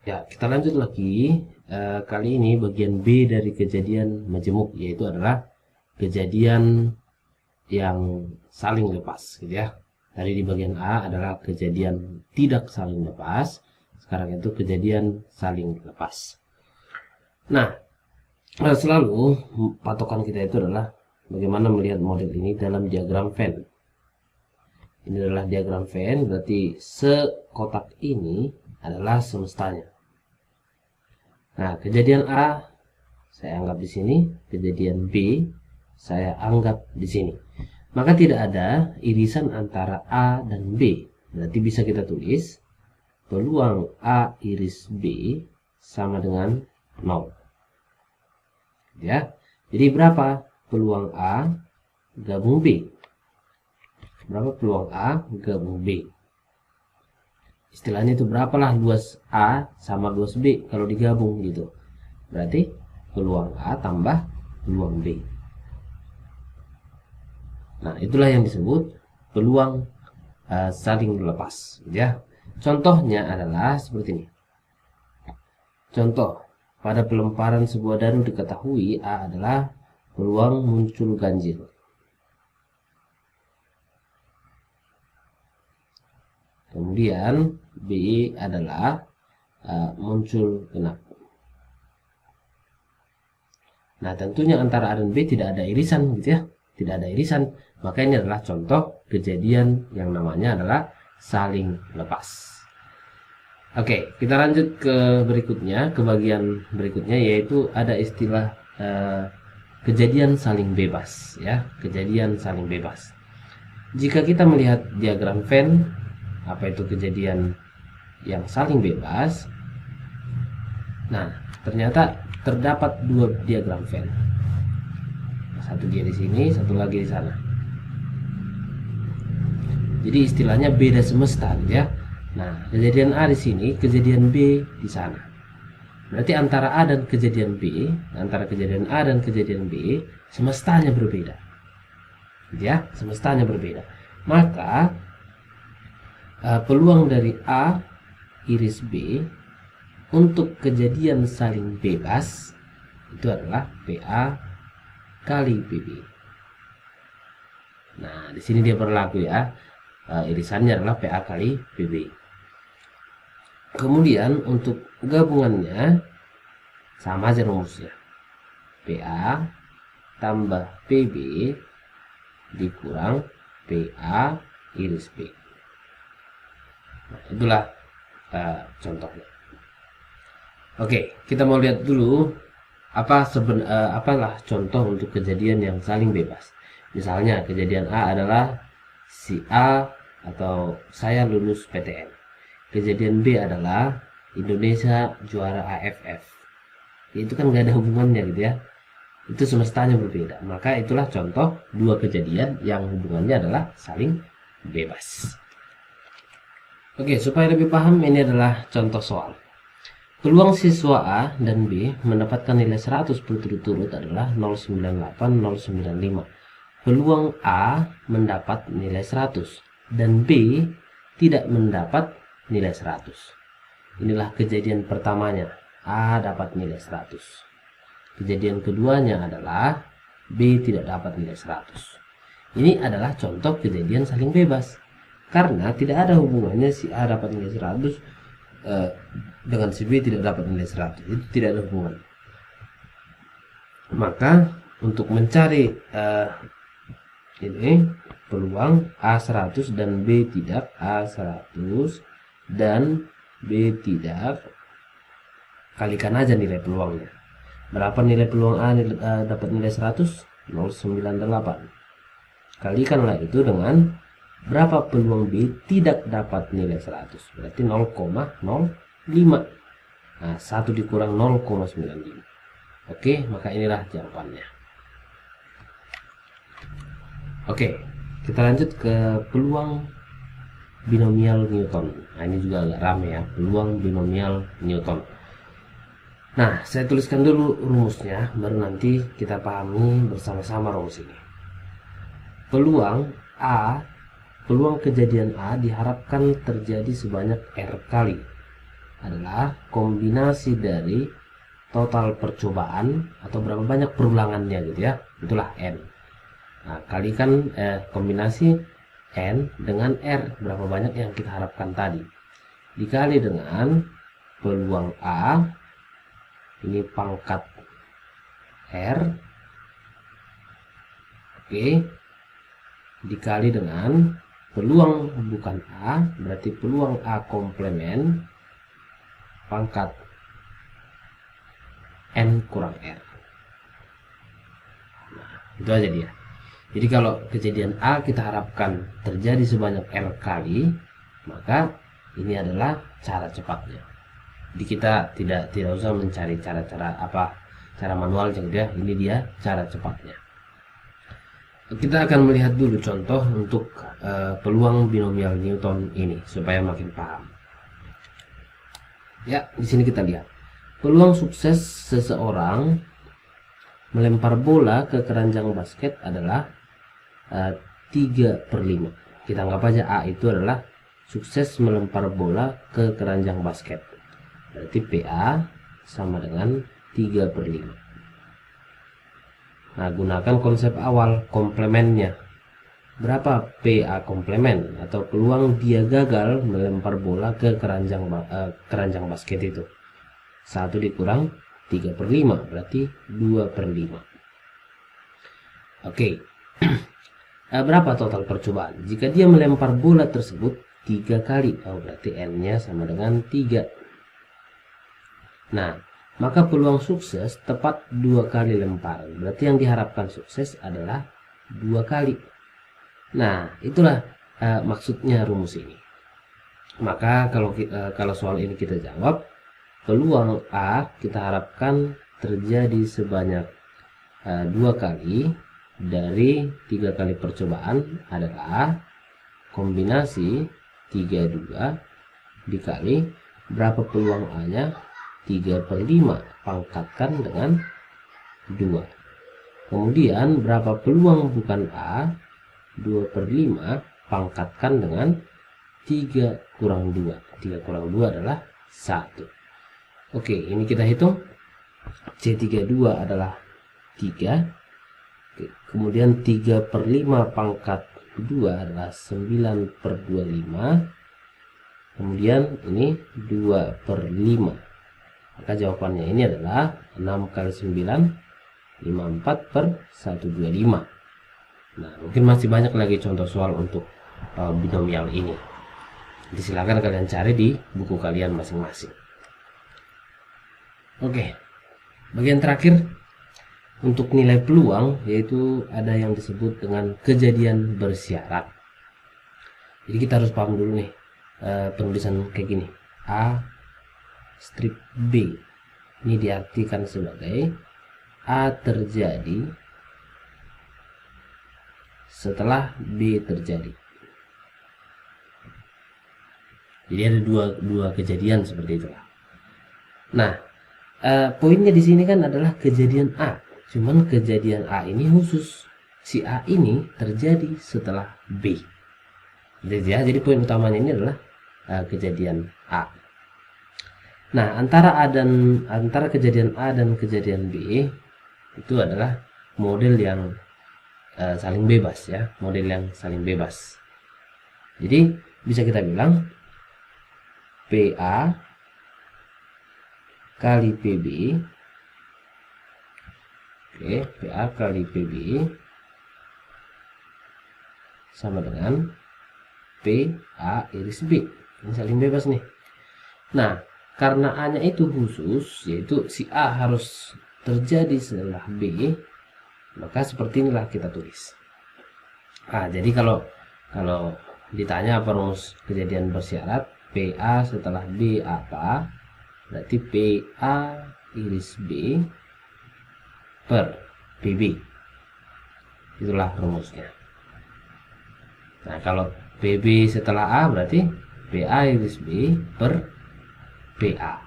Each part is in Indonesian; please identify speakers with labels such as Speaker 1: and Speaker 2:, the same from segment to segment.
Speaker 1: Ya, kita lanjut lagi. Kali ini bagian B dari kejadian majemuk, yaitu adalah kejadian yang saling lepas, gitu ya. Tadi di bagian A adalah kejadian tidak saling lepas. Sekarang itu kejadian saling lepas. Nah, selalu patokan kita itu adalah bagaimana melihat model ini dalam diagram Venn. Ini adalah diagram Venn, berarti sekotak ini adalah semestanya. Nah, kejadian A saya anggap di sini, kejadian B saya anggap di sini. Maka tidak ada irisan antara A dan B. Berarti bisa kita tulis peluang A iris B sama dengan 0. Ya. Jadi berapa peluang A gabung B? Berapa peluang A gabung B? Istilahnya itu berapalah luas A sama luas B kalau digabung gitu. Berarti peluang A tambah peluang B. Nah, itulah yang disebut peluang saling lepas, ya. Contohnya adalah seperti ini. Contoh, pada pelemparan sebuah dadu diketahui A adalah peluang muncul ganjil. Kemudian B adalah muncul genap. Nah, tentunya antara A dan B tidak ada irisan, gitu ya. Tidak ada irisan. Maka ini adalah contoh kejadian yang namanya adalah saling lepas. Oke, kita lanjut ke berikutnya, ke bagian berikutnya, yaitu ada istilah kejadian saling bebas, ya. Kejadian saling bebas. Jika kita melihat diagram Venn, apa itu kejadian yang saling bebas? Nah, ternyata terdapat dua diagram Venn. Satu dia di sini, satu lagi di sana. Jadi istilahnya beda semesta, gitu ya. Nah, kejadian A di sini, kejadian B di sana. Berarti antara A dan kejadian B, antara kejadian A dan kejadian B, semestanya berbeda. Gitu ya, semestanya berbeda. Maka peluang dari A iris B untuk kejadian saling bebas itu adalah PA kali PB. Nah, di sini dia berlaku ya. Irisannya adalah PA kali PB. Kemudian untuk gabungannya sama aja rumusnya. PA tambah PB dikurang PA iris B. Nah, itulah contohnya. Oke, kita mau lihat dulu apalah contoh untuk kejadian yang saling bebas. Misalnya kejadian A adalah si A atau saya lulus PTN. Kejadian B adalah Indonesia juara AFF. Itu kan gak ada hubungannya gitu ya. Itu semestanya berbeda. Maka itulah contoh dua kejadian yang hubungannya adalah saling bebas. Oke, supaya lebih paham, ini adalah contoh soal. Peluang siswa A dan B mendapatkan nilai 100 berturut-turut adalah 098, 095. Peluang A mendapat nilai 100 dan B tidak mendapat nilai 100. Inilah kejadian pertamanya. A dapat nilai 100. Kejadian keduanya adalah B tidak dapat nilai 100. Ini adalah contoh kejadian saling bebas. Karena tidak ada hubungannya si A dapat nilai 100 dengan si B tidak dapat nilai 100. Itu tidak ada hubungan. Maka untuk mencari ini peluang A100 dan B tidak, A100 dan B tidak, kalikan aja nilai peluangnya. Berapa nilai peluang A dapat nilai 100? 098. Kalikanlah itu dengan berapa peluang B tidak dapat nilai 100? Berarti 0,05. Nah, 1 dikurang 0,95. Oke, maka inilah jawabannya. Oke, kita lanjut ke peluang binomial Newton. Nah, ini juga agak rame ya, peluang binomial Newton. Nah, saya tuliskan dulu rumusnya, baru nanti kita pahami bersama-sama rumus ini. Peluang kejadian A diharapkan terjadi sebanyak R kali. adalah kombinasi dari total percobaan atau berapa banyak perulangannya gitu ya, itulah N. Nah, kalikan kombinasi N dengan R, berapa banyak yang kita harapkan tadi, dikali dengan peluang A, ini pangkat R, oke, dikali dengan peluang bukan A, berarti peluang A komplement pangkat N kurang R. Nah, itu aja dia. Jadi kalau kejadian A kita harapkan terjadi sebanyak R kali, maka ini adalah cara cepatnya. Jadi kita tidak usah mencari cara manual gitu ya. Ini dia cara cepatnya. Kita akan melihat dulu contoh untuk peluang binomial Newton ini supaya makin paham. Ya, di sini kita lihat peluang sukses seseorang melempar bola ke keranjang basket adalah 3/5. Kita anggap aja A itu adalah sukses melempar bola ke keranjang basket. Berarti PA sama dengan 3/5. Nah, gunakan konsep awal komplementnya. Berapa PA komplement atau peluang dia gagal melempar bola ke keranjang basket itu? 1 dikurang 3/5 berarti 2/5. Oke. Berapa total percobaan? Jika dia melempar bola tersebut 3 kali, berarti N-nya sama dengan 3. Nah, maka peluang sukses tepat 2 kali lemparan. Berarti yang diharapkan sukses adalah 2 kali. Nah, itulah maksudnya rumus ini. Maka kalau soal ini kita jawab, peluang A kita harapkan terjadi sebanyak 2 kali dari 3 kali percobaan adalah kombinasi 32 dikali berapa peluang A nya, 3/5 pangkatkan dengan 2. Kemudian berapa peluang bukan A, 2/5 pangkatkan dengan 3 kurang 2. 3 kurang 2 adalah 1. Oke, ini kita hitung. C32 adalah 3. Kemudian 3/5 pangkat 2 adalah 9/25. Kemudian ini 2/5. Maka jawabannya ini adalah 6 kali 9, 54/125. Nah, mungkin masih banyak lagi contoh soal untuk binomial ini. Silakan kalian cari di buku kalian masing-masing. Oke, bagian terakhir untuk nilai peluang, yaitu ada yang disebut dengan kejadian bersyarat. Jadi kita harus paham dulu nih penulisan kayak gini. A strip B ini diartikan sebagai A terjadi setelah B terjadi. Jadi ada dua kejadian seperti itulah. Nah, poinnya di sini kan adalah kejadian A. Cuman kejadian A ini khusus. Si A ini terjadi setelah B. Jadi poin utamanya ini adalah kejadian A. Nah, antara kejadian A dan kejadian B itu adalah model yang saling bebas ya, model yang saling bebas. Jadi bisa kita bilang PA kali PB, oke, PA kali PB sama dengan PA iris B. Ini saling bebas nih. Nah, karena A-nya itu khusus, yaitu si A harus terjadi setelah B, maka seperti inilah kita tulis. Jadi kalau ditanya apa rumus kejadian bersyarat, PA setelah B apa? Berarti PA iris B per PB. Itulah rumusnya. Nah, kalau PB setelah A berarti PA iris B per PA.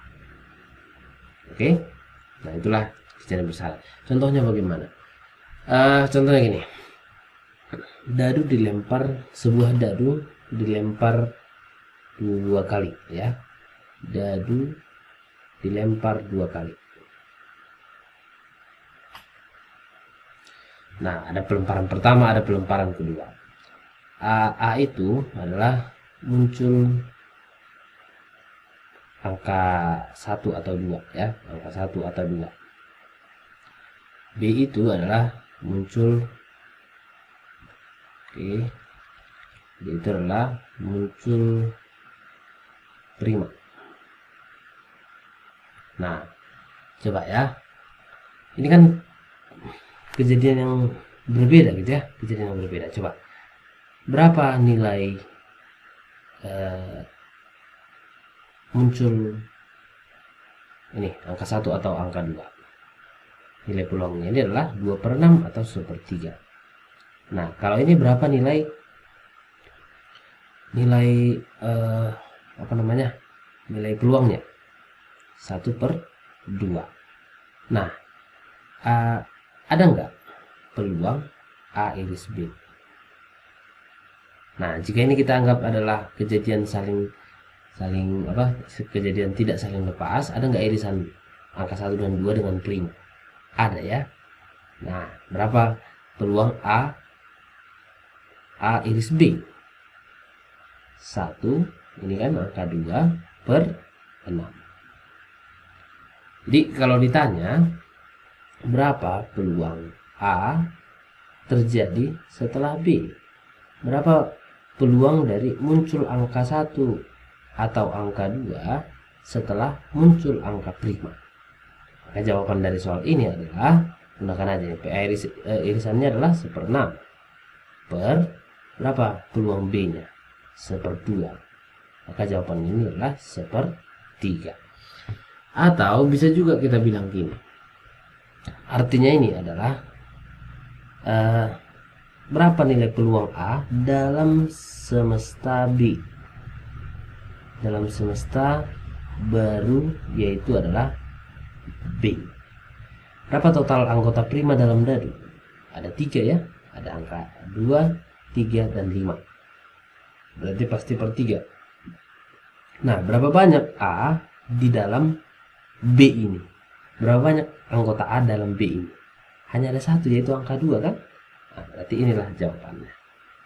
Speaker 1: Oke. Nah, itulah kejadian bersyarat. Contohnya bagaimana? Contohnya gini. Sebuah dadu dilempar 2 kali ya. dadu dilempar 2 kali. Nah, ada pelemparan pertama, ada pelemparan kedua. A itu adalah muncul angka 1 atau 2 ya, angka 1 atau 2. B itu adalah muncul B itu adalah muncul prima. Nah, coba ya. Ini kan kejadian yang berbeda gitu ya, kejadian yang berbeda. Coba berapa nilai muncul ini angka 1 atau angka 2? Nilai peluangnya ini adalah 2/6 atau 1/3. Nah, kalau ini berapa nilai nilai peluangnya? 1/2. Nah, ada nggak peluang A iris B? Nah, jika ini kita anggap adalah kejadian kejadian tidak saling lepas, ada nggak irisan angka 1 dan 2 dengan prima? Ada ya. Nah, berapa peluang A iris B? 1, ini kan angka 2/6. Jadi kalau ditanya berapa peluang A terjadi setelah B, berapa peluang dari muncul angka 1 atau angka 2 setelah muncul angka prima? Maka jawaban dari soal ini adalah, gunakan aja irisannya adalah 1/6 per berapa peluang B nya? 1/2. Maka jawaban ini adalah 1/3. Atau bisa juga kita bilang gini, artinya ini adalah berapa nilai peluang A dalam semesta B, dalam semesta baru, yaitu adalah B. Berapa total anggota prima dalam dadu? Ada 3 ya, ada angka 2, 3, dan 5. Berarti pasti per 3. Nah, berapa banyak A di dalam B ini? Berapa banyak anggota A dalam B ini? Hanya ada 1, yaitu angka 2 kan? Nah, berarti inilah jawabannya.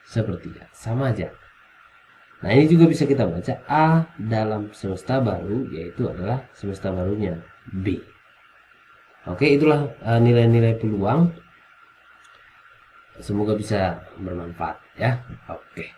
Speaker 1: Sepertiga, sama aja. Nah, ini juga bisa kita baca A dalam semesta baru, yaitu adalah semesta barunya B. Oke, itulah nilai-nilai peluang. Semoga bisa bermanfaat ya. Oke.